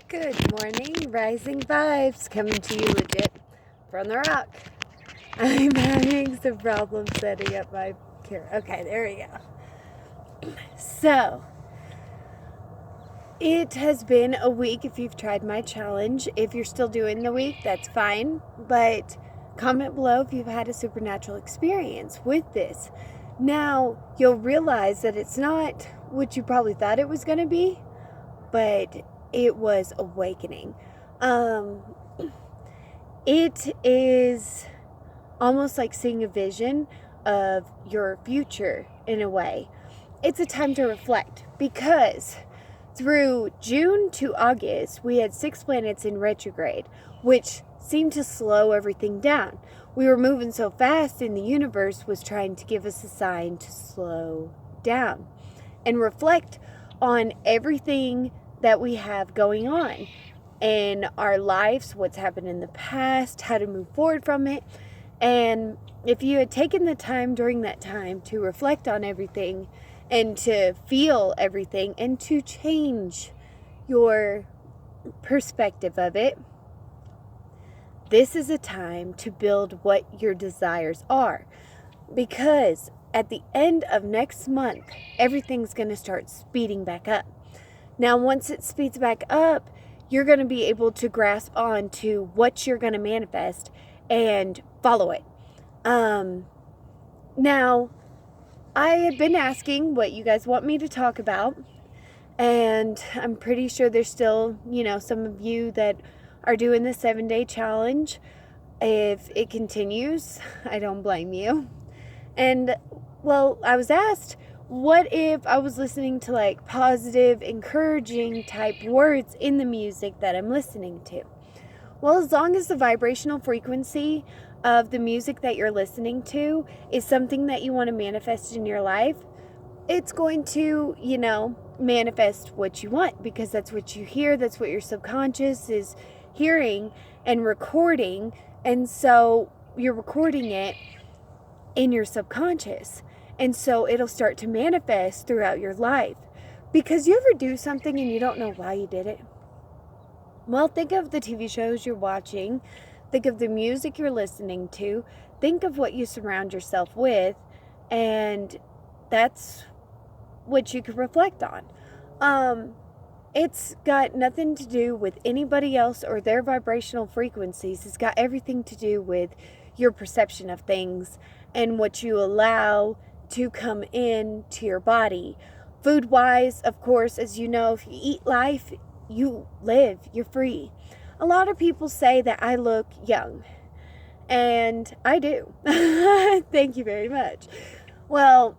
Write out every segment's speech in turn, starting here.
Good morning, Rising Vibes, coming to you legit from the rock. I'm having some problems setting up my camera. Okay, there we go. So, it has been a week if you've tried my challenge. If you're still doing the week, that's fine. But comment below if you've had a supernatural experience with this. Now, you'll realize that it's not what you probably thought it was going to be, but it was awakening. It is almost like seeing a vision of your future in a way. It's a time to reflect because through June to August, we had 6 planets in retrograde, which seemed to slow everything down. We were moving so fast, and the universe was trying to give us a sign to slow down and reflect on everything that we have going on in our lives, what's happened in the past, how to move forward from it. And if you had taken the time during that time to reflect on everything and to feel everything and to change your perspective of it, this is a time to build what your desires are. Because at the end of next month, everything's going to start speeding back up. Now, once it speeds back up, you're going to be able to grasp on to what you're going to manifest and follow it. Now, I have been asking what you guys want me to talk about, and I'm pretty sure there's still, some of you that are doing the 7-day challenge. If it continues, I don't blame you. And, well, I was asked, what if I was listening to like positive, encouraging type words in the music that I'm listening to? Well, as long as the vibrational frequency of the music that you're listening to is something that you want to manifest in your life, it's going to, manifest what you want, because that's what you hear, that's what your subconscious is hearing and recording. And so you're recording it in your subconscious. And so it'll start to manifest throughout your life. Because you ever do something and you don't know why you did it? Well, think of the TV shows you're watching. Think of the music you're listening to. Think of what you surround yourself with. And that's what you could reflect on. It's got nothing to do with anybody else or their vibrational frequencies. It's got everything to do with your perception of things and what you allow to come in to your body. Food wise, of course, as you know, if you eat life, you live, you're free. A lot of people say that I look young, and I do. Thank you very much. Well,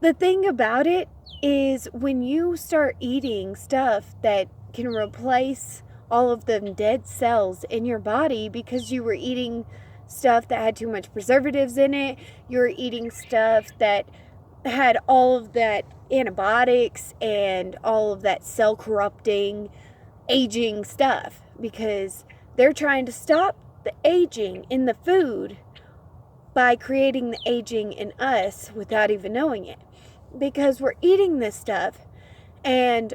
the thing about it is when you start eating stuff that can replace all of the dead cells in your body because you were eating stuff that had too much preservatives in it, you were eating stuff that had all of that antibiotics and all of that cell corrupting, aging stuff, because they're trying to stop the aging in the food by creating the aging in us without even knowing it. Because we're eating this stuff, and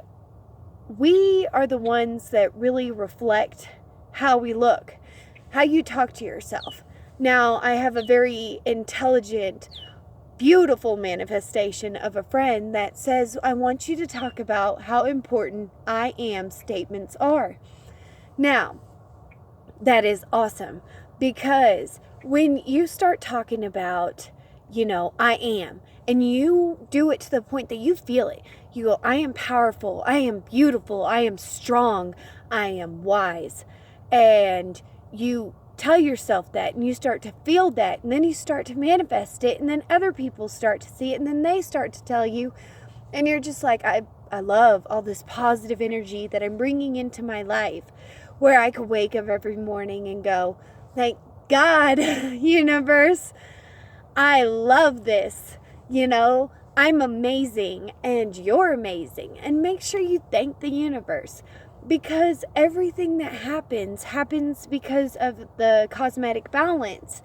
we are the ones that really reflect how we look, how you talk to yourself. Now, I have a very intelligent, beautiful manifestation of a friend that says, I want you to talk about how important I am statements are. Now, that is awesome, because when you start talking about, I am, and you do it to the point that you feel it. You go, I am powerful, I am beautiful, I am strong, I am wise. And you tell yourself that, and you start to feel that, and then you start to manifest it, and then other people start to see it, and then they start to tell you, and you're just like, I love all this positive energy that I'm bringing into my life, where I could wake up every morning and go, thank God, universe, I love this. I'm amazing, and you're amazing. And make sure you thank the universe, because everything that happens because of the cosmetic balance.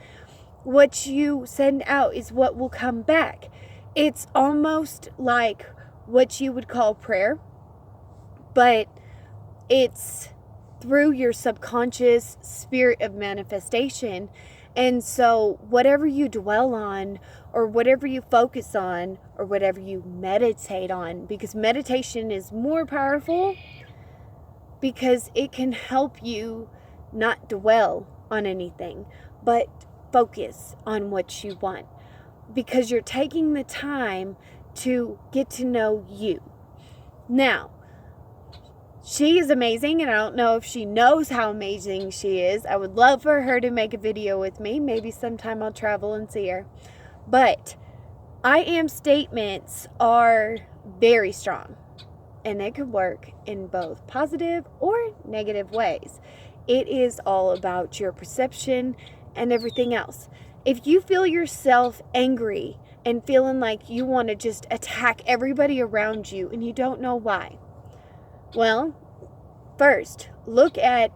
What you send out is what will come back. It's almost like what you would call prayer, but it's through your subconscious spirit of manifestation. And so whatever you dwell on, or whatever you focus on, or whatever you meditate on, because meditation is more powerful because it can help you not dwell on anything, but focus on what you want, because you're taking the time to get to know you. Now, she is amazing, and I don't know if she knows how amazing she is. I would love for her to make a video with me. Maybe sometime I'll travel and see her. But I am statements are very strong, and they could work in both positive or negative ways. It is all about your perception and everything else. If you feel yourself angry and feeling like you want to just attack everybody around you and you don't know why, well, first, look at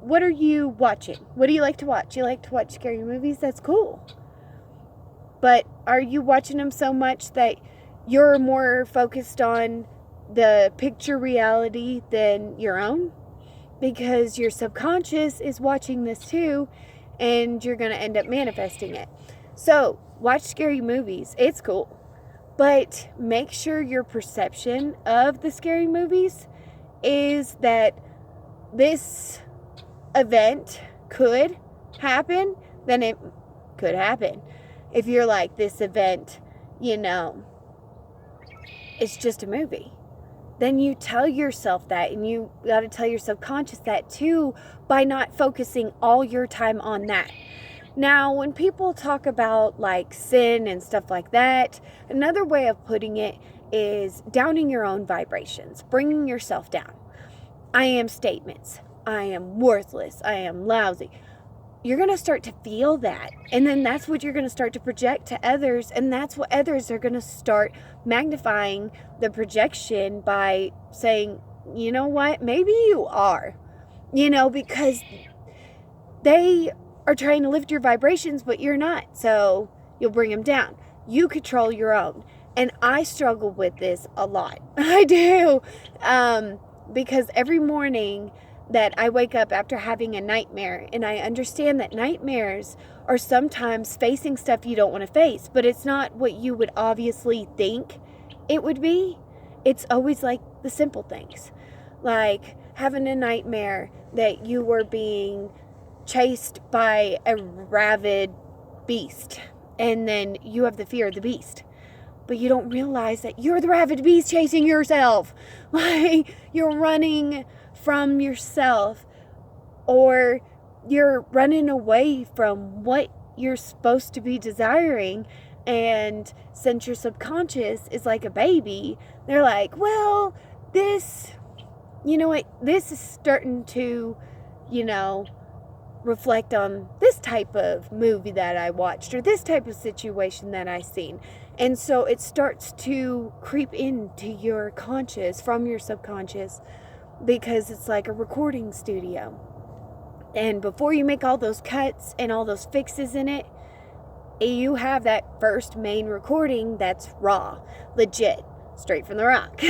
what are you watching? What do you like to watch? You like to watch scary movies? That's cool. But are you watching them so much that you're more focused on the picture reality than your own? Because your subconscious is watching this too, and you're going to end up manifesting it. So, watch scary movies. It's cool. But make sure your perception of the scary movies is that this event could happen, then it could happen. If you're like, this event, it's just a movie, then you tell yourself that, and you got to tell your subconscious that too, by not focusing all your time on that. Now, when people talk about like sin and stuff like that, another way of putting it is downing your own vibrations, bringing yourself down. I am statements. I am worthless. I am lousy. You're going to start to feel that. And then that's what you're going to start to project to others. And that's what others are going to start magnifying the projection by saying, you know what? Maybe you are, because they are trying to lift your vibrations, but you're not. So you'll bring them down. You control your own. And I struggle with this a lot. I do. Because every morning that I wake up after having a nightmare, and I understand that nightmares are sometimes facing stuff you don't want to face, but it's not what you would obviously think it would be. It's always like the simple things, like having a nightmare that you were being chased by a rabid beast, and then you have the fear of the beast. But you don't realize that you're the rabid beast chasing yourself. Like, you're running from yourself, or you're running away from what you're supposed to be desiring. And since your subconscious is like a baby, they're like, well, this is starting to, reflect on this type of movie that I watched, or this type of situation that I seen. And so it starts to creep into your conscious from your subconscious, because it's like a recording studio. And before you make all those cuts and all those fixes in it, you have that first main recording that's raw, legit, straight from the rock.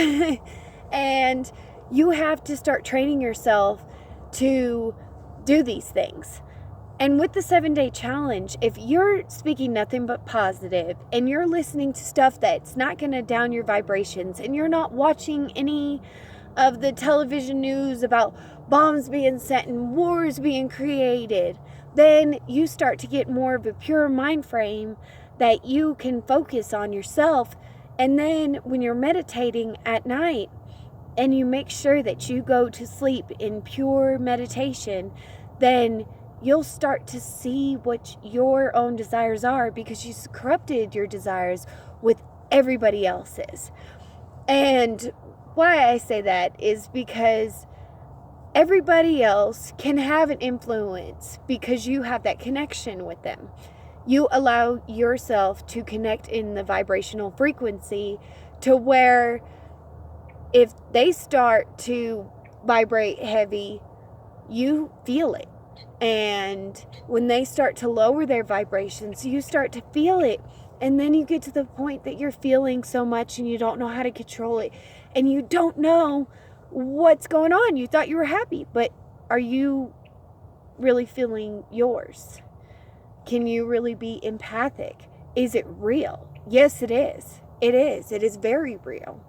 And you have to start training yourself to do these things. And with the 7-day challenge, if you're speaking nothing but positive, and you're listening to stuff that's not going to down your vibrations, and you're not watching any of the television news about bombs being set and wars being created, then you start to get more of a pure mind frame that you can focus on yourself. And then when you're meditating at night, and you make sure that you go to sleep in pure meditation, then you'll start to see what your own desires are, because you corrupted your desires with everybody else's. And why I say that is because everybody else can have an influence because you have that connection with them. You allow yourself to connect in the vibrational frequency to where if they start to vibrate heavy, you feel it. And when they start to lower their vibrations, you start to feel it. And then you get to the point that you're feeling so much and you don't know how to control it. And you don't know What's going on? You thought you were happy, but are you really feeling yours? Can you really be empathic? Is it real? Yes, it is. It is. It is very real.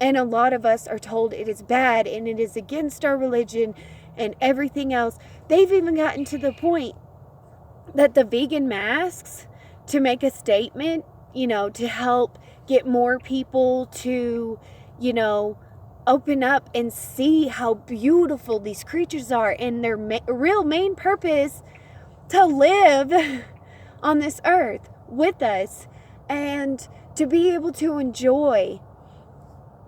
And a lot of us are told it is bad and it is against our religion and everything else. They've even gotten to the point that the vegan masks, to make a statement, to help get more people to, open up and see how beautiful these creatures are and their real main purpose to live on this earth with us and to be able to enjoy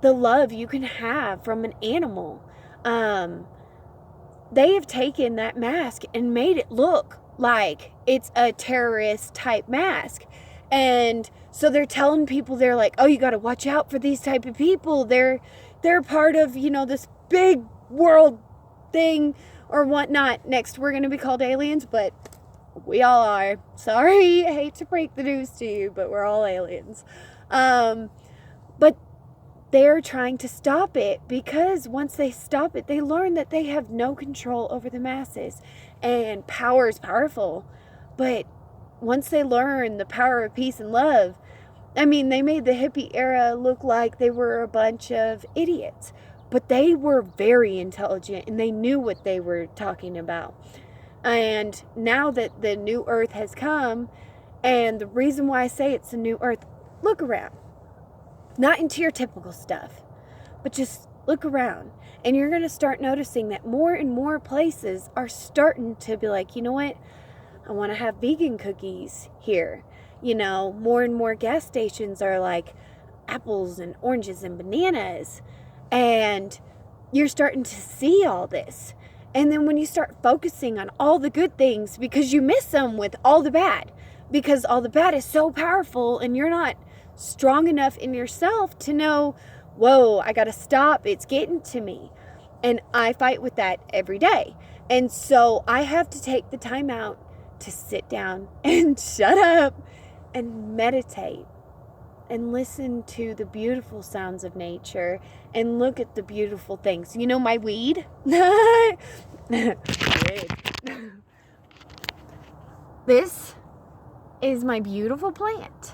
the love you can have from an animal. They have taken that mask and made it look like it's a terrorist type mask. And so they're telling people, they're like, oh, you got to watch out for these type of people. They're part of, this big world thing or whatnot. Next, we're going to be called aliens, but we all are. Sorry, I hate to break the news to you, but we're all aliens. But they're trying to stop it, because once they stop it, they learn that they have no control over the masses. And power is powerful. But once they learn the power of peace and love, they made the hippie era look like they were a bunch of idiots. But they were very intelligent and they knew what they were talking about. And now that the new earth has come, and the reason why I say it's a new earth, look around. Not into your typical stuff, but just look around. And you're going to start noticing that more and more places are starting to be like, you know what? I want to have vegan cookies here. More and more gas stations are like apples and oranges and bananas. And you're starting to see all this. And then when you start focusing on all the good things, because you miss them with all the bad, because all the bad is so powerful and you're not strong enough in yourself to know, whoa, I got to stop. It's getting to me. And I fight with that every day. And so I have to take the time out to sit down and shut up and meditate and listen to the beautiful sounds of nature and look at the beautiful things. My weed? This is my beautiful plant.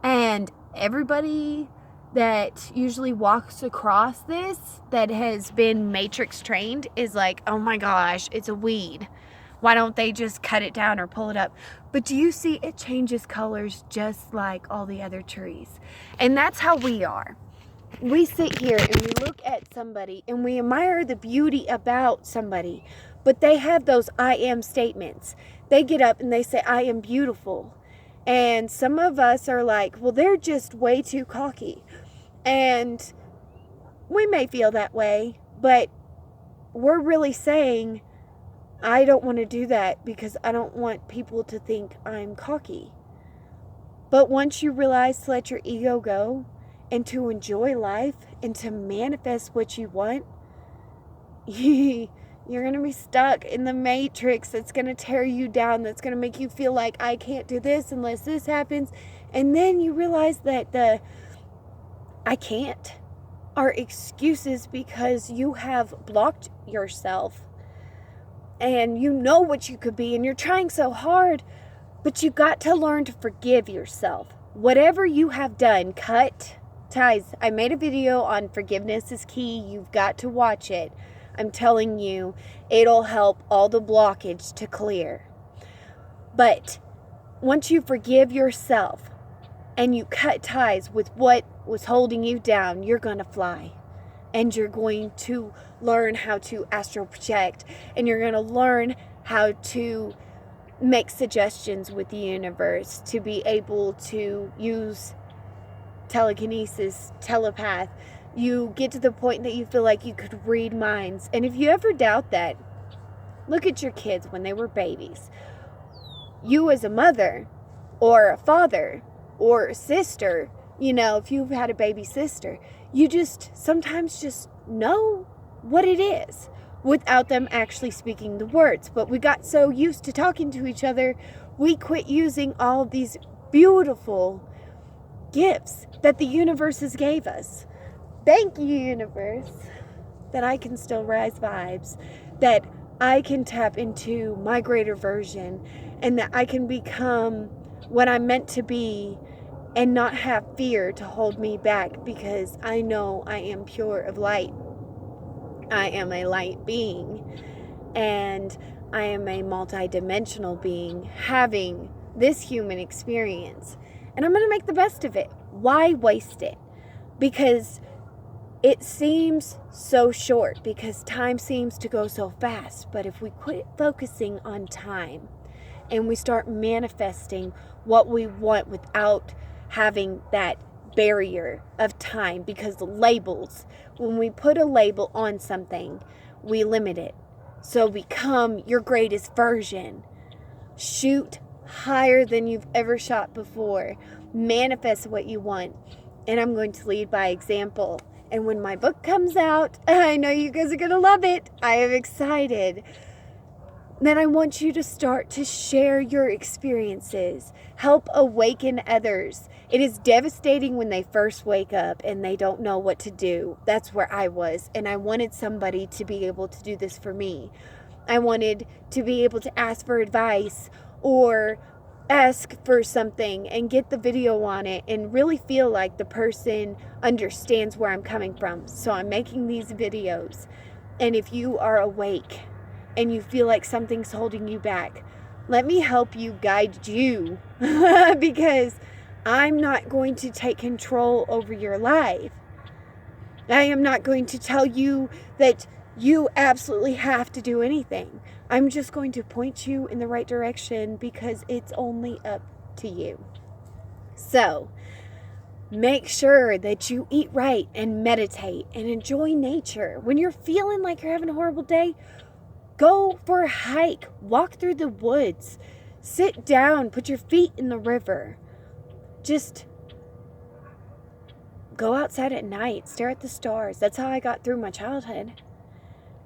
And everybody that usually walks across this that has been matrix trained is like, oh my gosh, it's a weed. Why don't they just cut it down or pull it up? But do you see it changes colors just like all the other trees? And that's how we are. We sit here and we look at somebody and we admire the beauty about somebody, but they have those I am statements. They get up and they say, I am beautiful. And some of us are like, well, they're just way too cocky. And we may feel that way, but we're really saying, I don't want to do that because I don't want people to think I'm cocky. But once you realize to let your ego go and to enjoy life and to manifest what you want, you're going to be stuck in the matrix that's going to tear you down, that's going to make you feel like I can't do this unless this happens. And then you realize that the I can't are excuses because you have blocked yourself and you know what you could be and you're trying so hard, but you got to learn to forgive yourself. Whatever you have done, cut ties. I made a video on forgiveness is key. You've got to watch it. I'm telling you, it'll help all the blockage to clear. But once you forgive yourself and you cut ties with what was holding you down, you're going to fly. And you're going to learn how to astral project. And you're going to learn how to make suggestions with the universe, to be able to use telekinesis, telepath. You get to the point that you feel like you could read minds. And if you ever doubt that, look at your kids when they were babies. You as a mother or a father or a sister, if you've had a baby sister, you just sometimes just know what it is without them actually speaking the words. But we got so used to talking to each other, we quit using all of these beautiful gifts that the universe has gave us. Thank you, universe. that I can still rise vibes, that I can tap into my greater version, and that I can become what I'm meant to be and not have fear to hold me back, because I know I am pure of light. I am a light being, and I am a multidimensional being having this human experience, and I'm going to make the best of it. Why waste it? Because it seems so short, because time seems to go so fast. But if we quit focusing on time and we start manifesting what we want without having that barrier of time, because the labels, when we put a label on something, we limit it. So become your greatest version. Shoot higher than you've ever shot before. Manifest what you want. And I'm going to lead by example. And when my book comes out, I know you guys are going to love it. I am excited. Then I want you to start to share your experiences. Help awaken others. It is devastating when they first wake up and they don't know what to do. That's where I was. And I wanted somebody to be able to do this for me. I wanted to be able to ask for advice or ask for something and get the video on it and really feel like the person understands where I'm coming from. So I'm making these videos. And if you are awake and you feel like something's holding you back, let me help you guide you because I'm not going to take control over your life. I am not going to tell you that you absolutely have to do anything. I'm just going to point you in the right direction because it's only up to you. So, make sure that you eat right and meditate and enjoy nature. When you're feeling like you're having a horrible day, go for a hike, walk through the woods, sit down, put your feet in the river. Just go outside at night, stare at the stars. That's how I got through my childhood.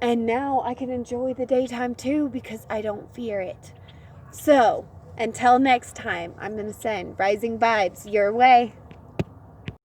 And now I can enjoy the daytime too because I don't fear it. So, until next time, I'm going to send rising vibes your way.